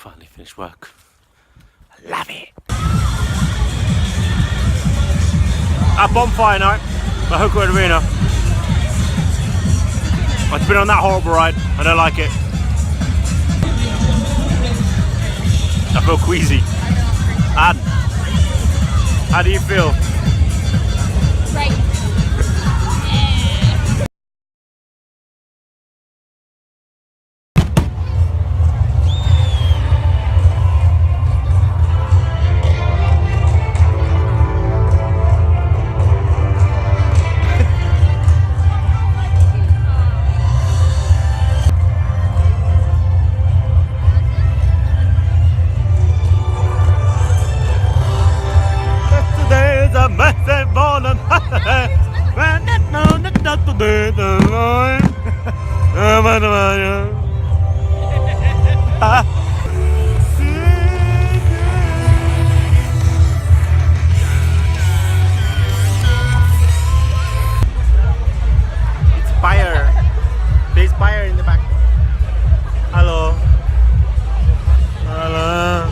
Finally finished work. I love it. At Bonfire Night at Hooker Arena. I've been on that horrible ride. I don't like it. I feel queasy. Anne, how do you feel? Great. Yesterday's a massive morning. When it known that not today the line. It's fire. There's fire in the back. Hello. Hello.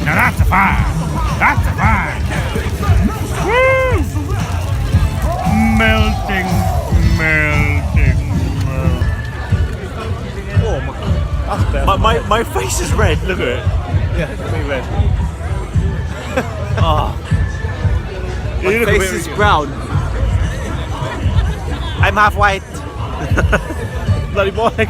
Now that's a fire. That's a fire. Woo! Melting, melting, melting. Oh my God. My face is red. Look at it. Yeah, it's really red. Oh. My face is brown. I'm half white. Bloody boy.